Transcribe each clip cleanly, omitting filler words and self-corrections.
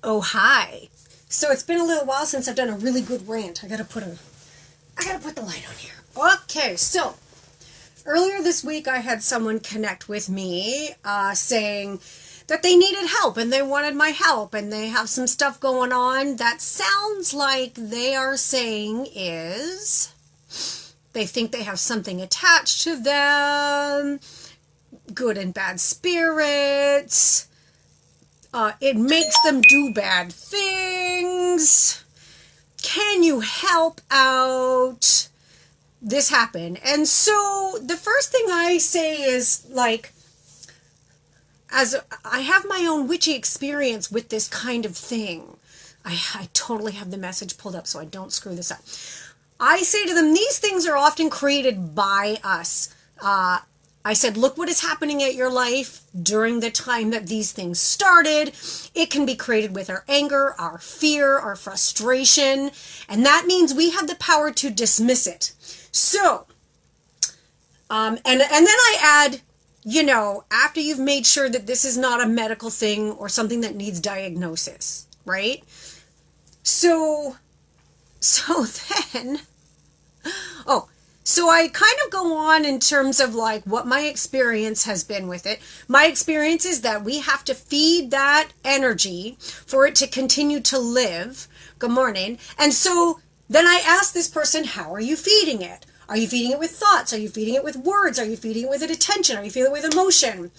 Oh, hi. So it's been a little while since I've done a really good rant. I gotta put the light on here. Okay, so earlier this week I had someone connect with me saying that they needed help and they wanted my help and they have some stuff going on that sounds like they are saying is they think they have something attached to them, good and bad spirits. It makes them do bad things. Can you help out? This happened. And so the first thing I say is like, as I have my own witchy experience with this kind of thing. I totally have the message pulled up so I don't screw this up. I say to them, these things are often created by us. I said, look what is happening at your life during the time that these things started. It can be created with our anger, our fear, our frustration, and that means we have the power to dismiss it. So, and then I add, after you've made sure that this is not a medical thing or something that needs diagnosis, right? So, so then, oh, so I kind of go on in terms of like what my experience has been with it. My experience is that we have to feed that energy for it to continue to live. Good morning. And so then I ask this person, how are you feeding it? Are you feeding it with thoughts? Are you feeding it with words? Are you feeding it with attention? Are you feeding it with emotion?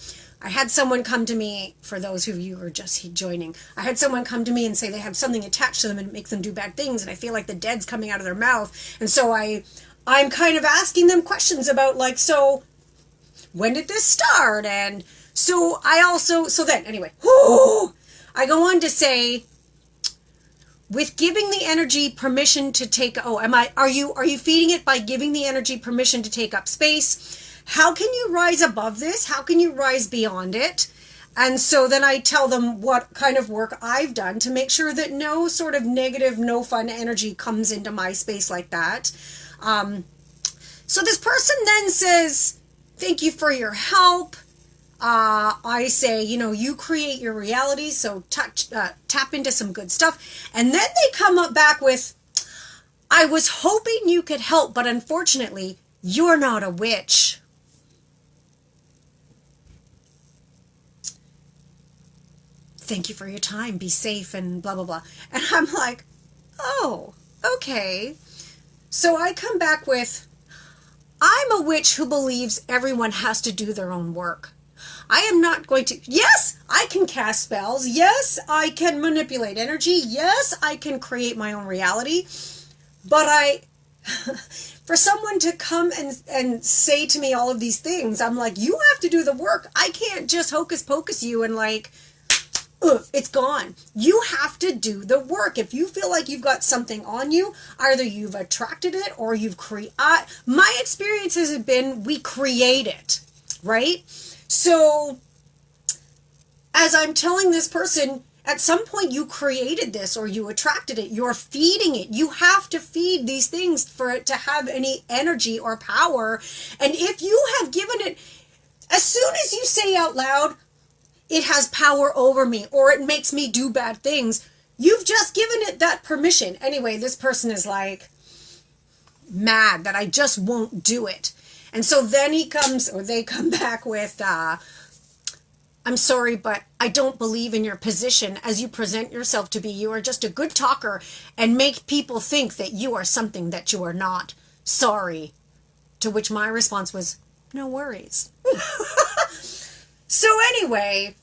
I had someone come to me, for those of you who are just joining, I had someone come to me and say they have something attached to them and it makes them do bad things, and I feel like the dead's coming out of their mouth. And so I'm kind of asking them questions about like, so when did this start? And so anyway, I go on to say, with giving the energy permission to are you feeding it by giving the energy permission to take up space? How can you rise above this? How can you rise beyond it? And so then I tell them what kind of work I've done to make sure that no sort of negative, no fun energy comes into my space like that. So this person then says, thank you for your help. I say, you create your reality, so tap into some good stuff. And then they come up back with, I was hoping you could help, but unfortunately, you're not a witch. Thank you for your time. Be safe and blah, blah, blah. And I'm like, oh, okay. So I come back with, I'm a witch who believes everyone has to do their own work. I am not going to. Yes, I can cast spells. Yes, I can manipulate energy. Yes, I can create my own reality. But for someone to come and say to me all of these things, I'm like, you have to do the work. I can't just hocus pocus you and like, it's gone. You have to do the work. If you feel like you've got something on you, either you've attracted it or you've created. My experiences have been we create it, right? So, as I'm telling this person, at some point you created this or you attracted it. You're feeding it. You have to feed these things for it to have any energy or power. And if you have given it, as soon as you say out loud, it has power over me or it makes me do bad things, you've just given it that permission. Anyway, this person is like mad that I just won't do it. And so then they come back with, I'm sorry, but I don't believe in your position as you present yourself to be. You are just a good talker and make people think that you are something that you are not. Sorry. To which my response was, no worries. So anyway,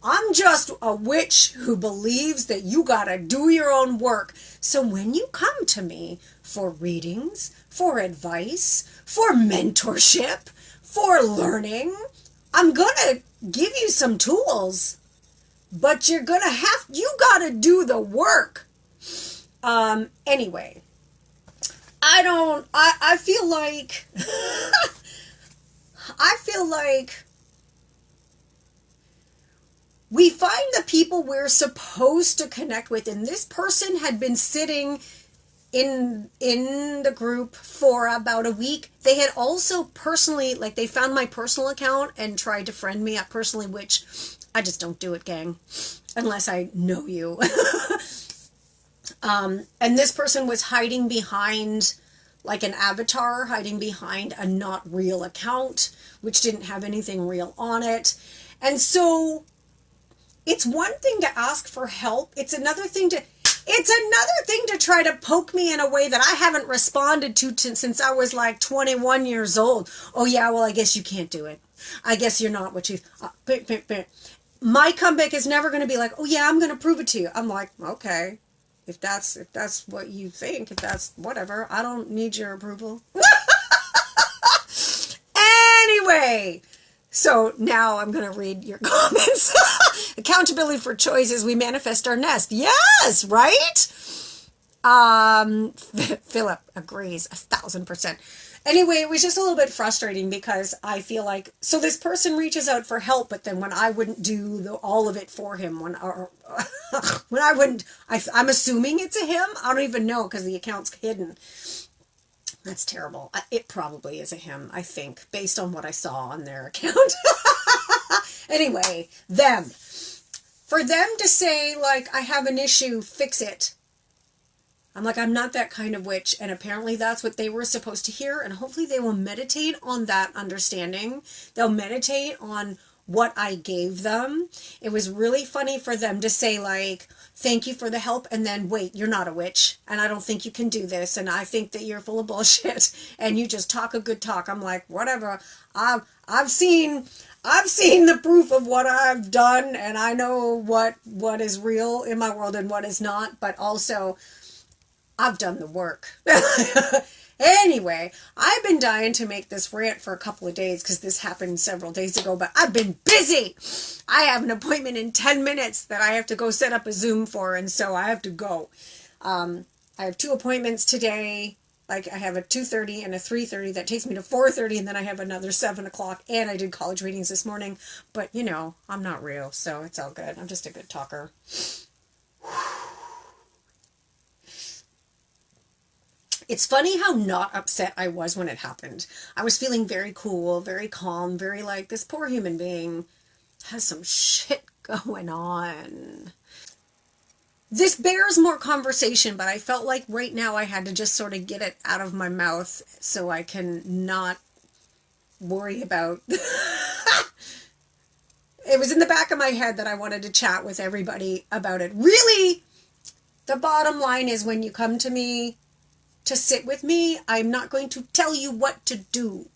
I'm just a witch who believes that you gotta do your own work. So when you come to me for readings, for advice, for mentorship, for learning, I'm gonna give you some tools, but you gotta do the work. Anyway, I feel like, I feel like we find the people we're supposed to connect with, and this person had been sitting in the group for about a week. They had also personally, like, they found my personal account and tried to friend me up personally, which I just don't do it, gang, unless I know you. And this person was hiding behind like an avatar, hiding behind a not real account, which didn't have anything real on it. And so it's one thing to ask for help. It's another thing to try to poke me in a way that I haven't responded to since I was like 21 years old. Oh yeah, well, I guess you can't do it. I guess you're not what you... My comeback is never going to be like, oh yeah, I'm going to prove it to you. I'm like, okay, if that's what you think, if that's whatever, I don't need your approval. Anyway, so now I'm going to read your comments. Accountability for choices, we manifest our nest. Yes, right? Philip agrees 1,000%. Anyway, it was just a little bit frustrating because I feel like, so this person reaches out for help, but then when I wouldn't do all of it for him, when I wouldn't, I'm assuming it's a him. I don't even know because the account's hidden. That's terrible. It probably is a him, I think, based on what I saw on their account. Anyway, for them to say, like, I have an issue, fix it. I'm like, I'm not that kind of witch. And apparently that's what they were supposed to hear. And hopefully they will meditate on that understanding. They'll meditate on what I gave them. It was really funny for them to say, like, thank you for the help. And then, wait, you're not a witch. And I don't think you can do this. And I think that you're full of bullshit. And you just talk a good talk. I'm like, whatever. I've seen the proof of what I've done. And I know what is real in my world and what is not. But also, I've done the work. Anyway, I've been dying to make this rant for a couple of days because this happened several days ago, but I've been busy. I have an appointment in 10 minutes that I have to go set up a Zoom for, and so I have to go. I have 2 appointments today. Like, I have a 2:30 and a 3:30 that takes me to 4:30, and then I have another 7 o'clock, and I did college readings this morning. But, you know, I'm not real, so it's all good. I'm just a good talker. It's funny how not upset I was when it happened. I was feeling very cool, very calm, very like, this poor human being has some shit going on. This bears more conversation, but I felt like right now I had to just sort of get it out of my mouth so I can not worry about... It was in the back of my head that I wanted to chat with everybody about it. Really, the bottom line is when you come to me to sit with me, I'm not going to tell you what to do,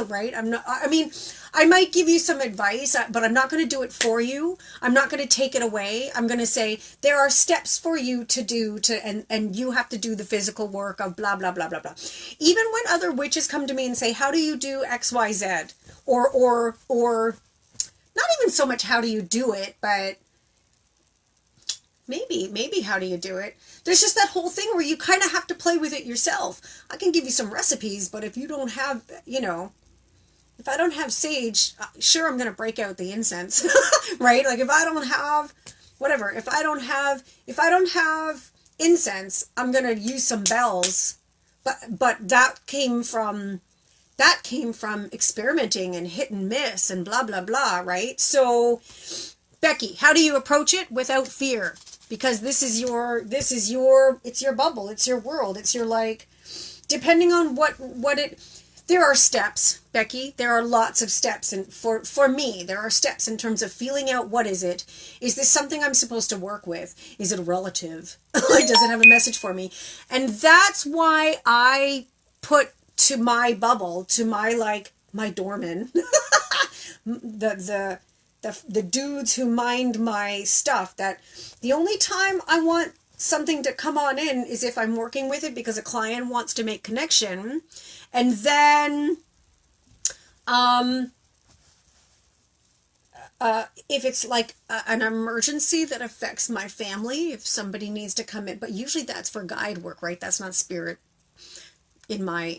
right? I mean, I might give you some advice, but I'm not going to do it for you. I'm not going to take it away. I'm going to say, there are steps for you to do and you have to do the physical work of blah, blah, blah, blah, blah. Even when other witches come to me and say, how do you do X, Y, Z? Or not even so much how do you do it, but maybe how do you do it? There's just that whole thing where you kind of have to play with it yourself. I can give you some recipes, but if you don't have, if I don't have sage, sure, I'm going to break out the incense, right? Like if I don't have, whatever, if I don't have incense, I'm going to use some bells, but that came from experimenting and hit and miss and blah, blah, blah, right? So, Becky, how do you approach it without fear? Because it's your bubble, it's your world, it's your, like, depending on there are steps, Becky, there are lots of steps, and for me, there are steps in terms of feeling out what is it? Is this something I'm supposed to work with? Is it a relative? Like, does it have a message for me? And that's why I put to my bubble, to my, like, my doorman, the dudes who mind my stuff, that the only time I want something to come on in is if I'm working with it because a client wants to make connection. And then if it's like an emergency that affects my family, if somebody needs to come in, but usually that's for guide work, right? That's not spirit in my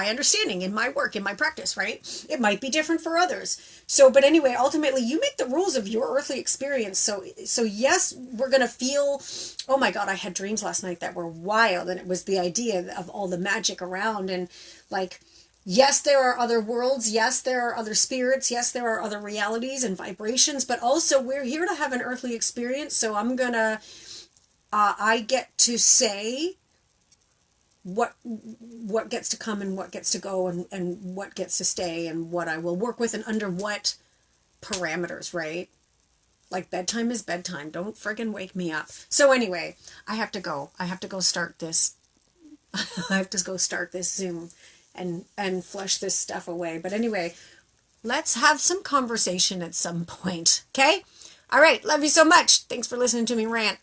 understanding, in my work, in my practice, right? It might be different for others. So, but anyway, ultimately you make the rules of your earthly experience. So yes, we're going to feel, oh my God, I had dreams last night that were wild, and it was the idea of all the magic around, and like, yes, there are other worlds. Yes, there are other spirits. Yes, there are other realities and vibrations, but also we're here to have an earthly experience. So I get to say what gets to come and what gets to go, and what gets to stay, and what I will work with and under what parameters, right? Like, bedtime is bedtime. Don't friggin' wake me up. So anyway, I have to go. I have to go start this. I have to go start this Zoom and flush this stuff away. But anyway, let's have some conversation at some point. Okay? All right. Love you so much. Thanks for listening to me rant.